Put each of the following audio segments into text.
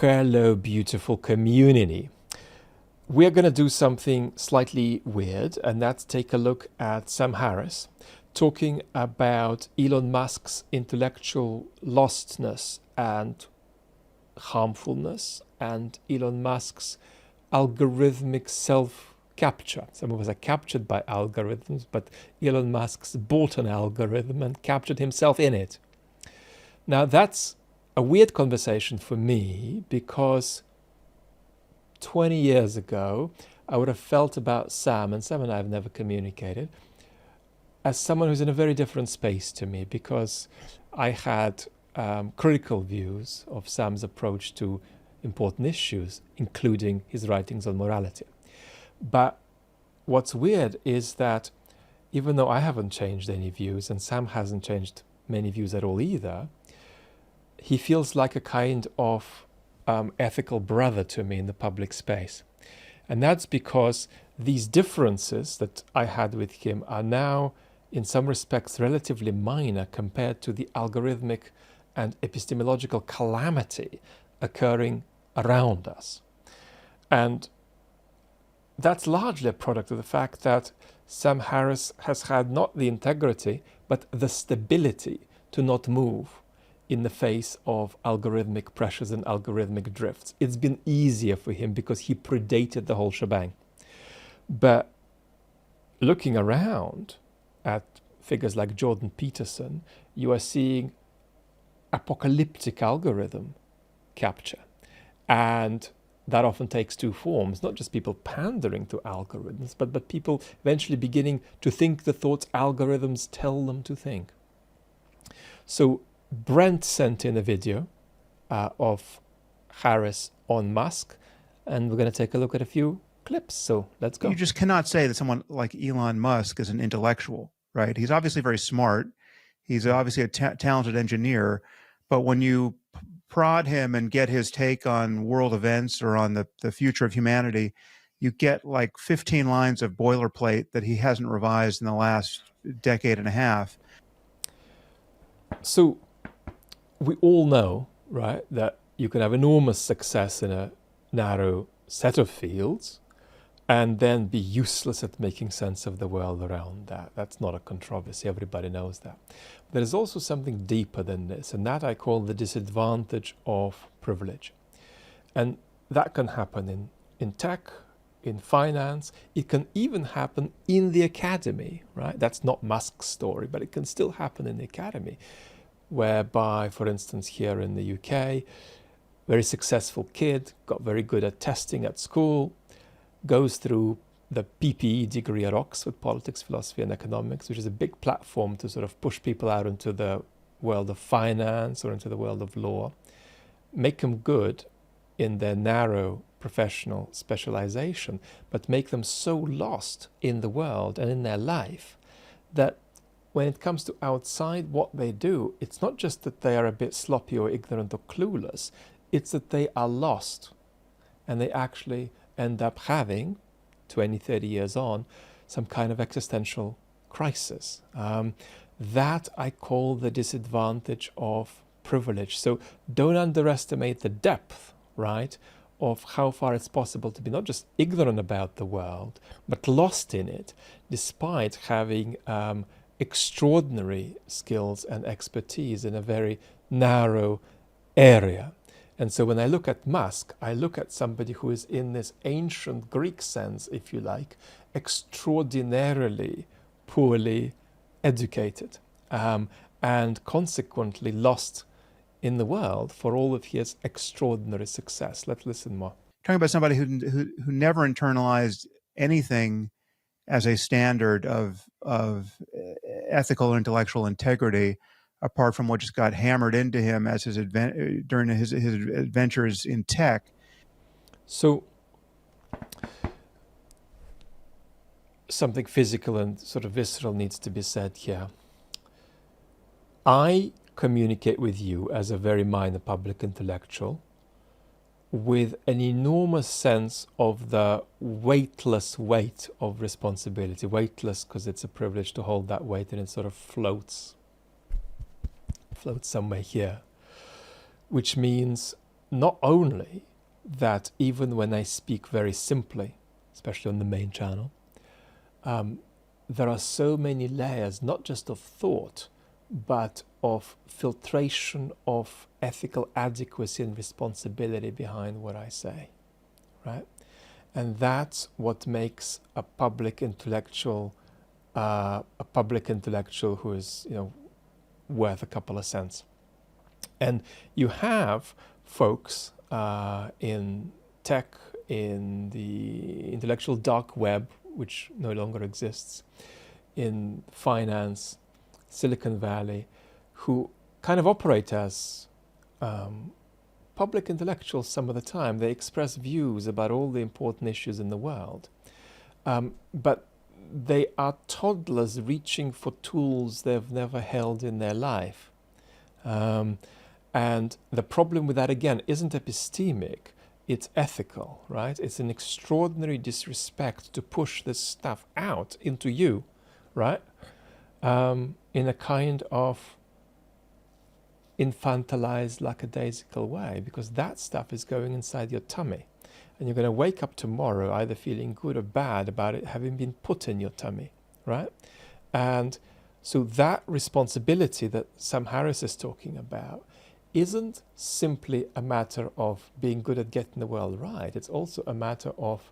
Hello, beautiful community. We're going to do something slightly weird, and that's take a look at Sam Harris talking about Elon Musk's intellectual lostness and harmfulness, and Elon Musk's algorithmic self-capture. Some of us are captured by algorithms, but Elon Musk's bought an algorithm and captured himself in it. Now, that's a weird conversation for me because 20 years ago, I would have felt about Sam, and Sam and I have never communicated, as someone who's in a very different space to me because I had critical views of Sam's approach to important issues, including his writings on morality. But what's weird is that even though I haven't changed any views, and Sam hasn't changed many views at all either, he feels like a kind of ethical brother to me in the public space. And that's because these differences that I had with him are now, in some respects, relatively minor compared to the algorithmic and epistemological calamity occurring around us. And that's largely a product of the fact that Sam Harris has had not the integrity, but the stability to not move in the face of algorithmic pressures and algorithmic drifts. It's been easier for him because he predated the whole shebang. But looking around at figures like Jordan Peterson, you are seeing apocalyptic algorithm capture. And that often takes two forms, not just people pandering to algorithms, but people eventually beginning to think the thoughts algorithms tell them to think. So Brent sent in a video of Harris on Musk, and we're going to take a look at a few clips. So let's go. You just cannot say that someone like Elon Musk is an intellectual, right? He's obviously very smart. He's obviously a talented engineer. But when you prod him and get his take on world events or on the future of humanity, you get like 15 lines of boilerplate that he hasn't revised in the last decade and a half. So we all know, right, that you can have enormous success in a narrow set of fields and then be useless at making sense of the world around that. That's not a controversy. Everybody knows that. There is also something deeper than this, and that I call the disadvantage of privilege. And that can happen in tech, in finance. It can even happen in the academy, right? That's not Musk's story, but it can still happen in the academy, whereby, for instance, here in the UK, very successful kid, got very good at testing at school, goes through the PPE degree at Oxford, Politics, Philosophy and Economics, which is a big platform to sort of push people out into the world of finance or into the world of law, make them good in their narrow professional specialization, but make them so lost in the world and in their life that when it comes to outside what they do, it's not just that they are a bit sloppy or ignorant or clueless, it's that they are lost and they actually end up having, 20, 30 years on, some kind of existential crisis. That I call the disadvantage of privilege. So don't underestimate the depth, right, of how far it's possible to be not just ignorant about the world, but lost in it, despite having extraordinary skills and expertise in a very narrow area. And so when I look at Musk, I look at somebody who is in this ancient Greek sense, if you like, extraordinarily poorly educated and consequently lost in the world for all of his extraordinary success. Let's listen more. Talking about somebody who never internalized anything as a standard of ethical or intellectual integrity, apart from what just got hammered into him as during his adventures in tech. So something physical and sort of visceral needs to be said here. I communicate with you as a very minor public intellectual with an enormous sense of the weightless weight of responsibility. Weightless because it's a privilege to hold that weight and it sort of floats somewhere here, which means not only that, even when I speak very simply, especially on the main channel, there are so many layers, not just of thought, but of filtration of ethical adequacy and responsibility behind what I say, right? And that's what makes a public intellectual who is, worth a couple of cents. And you have folks in tech, in the intellectual dark web, which no longer exists, in finance, Silicon Valley, who kind of operate as public intellectuals some of the time. They express views about all the important issues in the world. But they are toddlers reaching for tools they've never held in their life. And the problem with that, again, isn't epistemic, it's ethical, right? It's an extraordinary disrespect to push this stuff out into you, right? In a kind of infantilized, lackadaisical way, because that stuff is going inside your tummy. And you're going to wake up tomorrow either feeling good or bad about it having been put in your tummy, right? And so that responsibility that Sam Harris is talking about isn't simply a matter of being good at getting the world right. It's also a matter of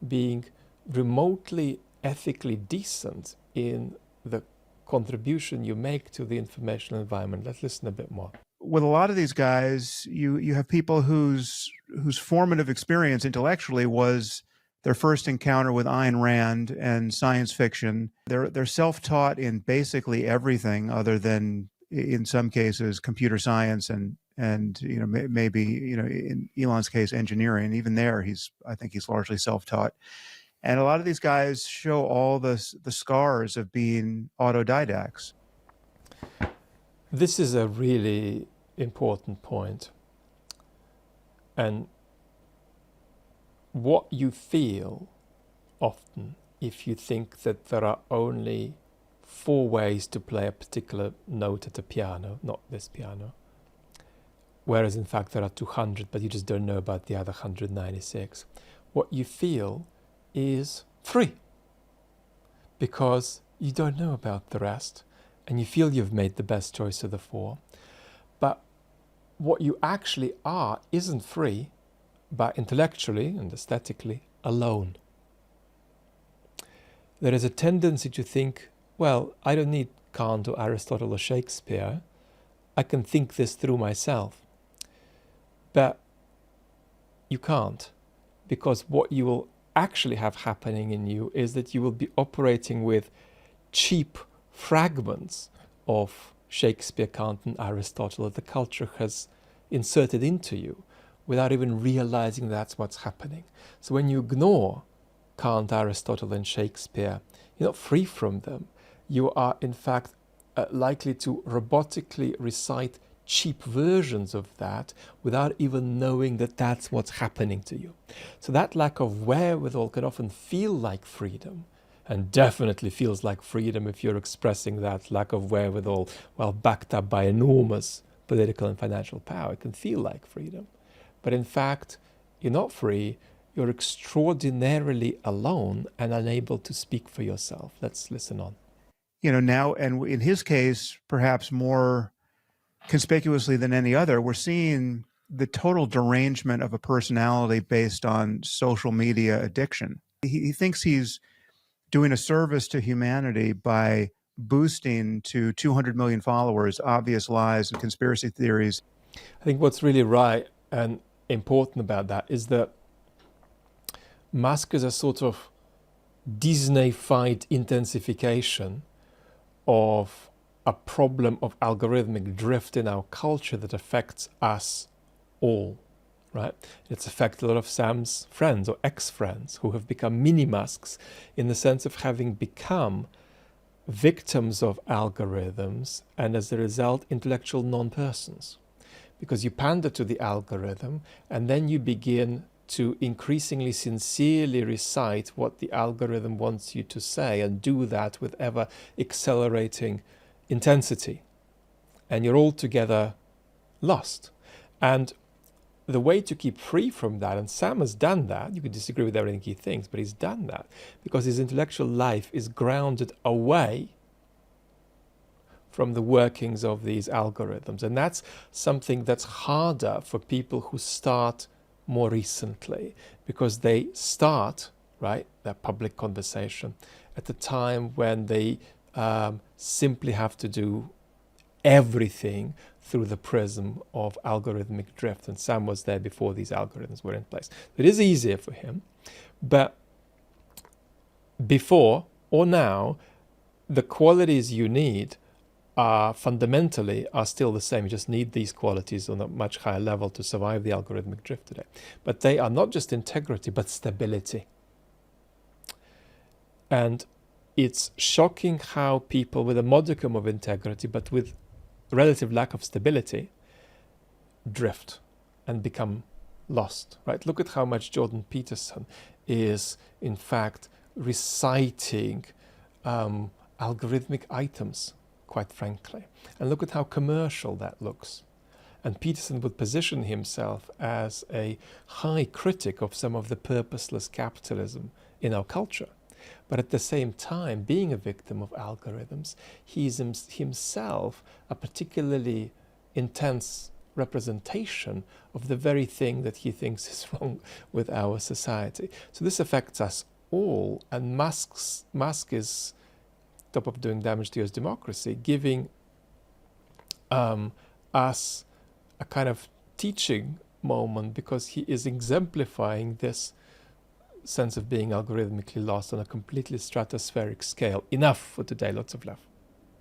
being remotely ethically decent in the contribution you make to the informational environment. Let's listen a bit more. With a lot of these guys, you have people whose formative experience intellectually was their first encounter with Ayn Rand and science fiction. They're self-taught in basically everything other than, in some cases, computer science and maybe in Elon's case, engineering. Even there, I think he's largely self-taught. And a lot of these guys show all the scars of being autodidacts. This is a really important point. And what you feel often if you think that there are only 4 ways to play a particular note at a piano, not this piano, whereas in fact there are 200, but you just don't know about the other 196. What you feel is free, because you don't know about the rest, and you feel you've made the best choice of the 4. But what you actually are isn't free, but intellectually and aesthetically alone. There is a tendency to think, well, I don't need Kant or Aristotle or Shakespeare. I can think this through myself. But you can't, because what you will actually have happening in you is that you will be operating with cheap fragments of Shakespeare, Kant, and Aristotle that the culture has inserted into you without even realizing that's what's happening. So when you ignore Kant, Aristotle, and Shakespeare, you're not free from them. You are, in fact, likely to robotically recite cheap versions of that without even knowing that that's what's happening to you. So that lack of wherewithal can often feel like freedom, and definitely feels like freedom if you're expressing that lack of wherewithal while backed up by enormous political and financial power. It can feel like freedom. But in fact, you're not free. You're extraordinarily alone and unable to speak for yourself. Let's listen on. Now, and in his case, perhaps more conspicuously than any other, we're seeing the total derangement of a personality based on social media addiction. He thinks he's doing a service to humanity by boosting to 200 million followers obvious lies and conspiracy theories. I think what's really right and important about that is that Musk is a sort of Disney-fied intensification of a problem of algorithmic drift in our culture that affects us all, right? It's affected a lot of Sam's friends or ex-friends who have become mini-Musks in the sense of having become victims of algorithms and as a result intellectual non-persons. Because you pander to the algorithm and then you begin to increasingly sincerely recite what the algorithm wants you to say and do that with ever accelerating intensity. And you're altogether lost. And the way to keep free from that, and Sam has done that, you could disagree with everything he thinks, but he's done that because his intellectual life is grounded away from the workings of these algorithms. And that's something that's harder for people who start more recently, because they start, right, their public conversation at the time when they simply have to do everything through the prism of algorithmic drift. And Sam was there before these algorithms were in place. It is easier for him, but before or now, the qualities you need are fundamentally still the same. You just need these qualities on a much higher level to survive the algorithmic drift today. But they are not just integrity, but stability. And it's shocking how people with a modicum of integrity, but with relative lack of stability, drift and become lost, right? Look at how much Jordan Peterson is, in fact, reciting algorithmic items, quite frankly. And look at how commercial that looks. And Peterson would position himself as a high critic of some of the purposeless capitalism in our culture. But at the same time, being a victim of algorithms, he's himself a particularly intense representation of the very thing that he thinks is wrong with our society. So this affects us all, and Musk is, top of doing damage to US democracy, giving us a kind of teaching moment, because he is exemplifying this sense of being algorithmically lost on a completely stratospheric scale. Enough for today. Lots of love.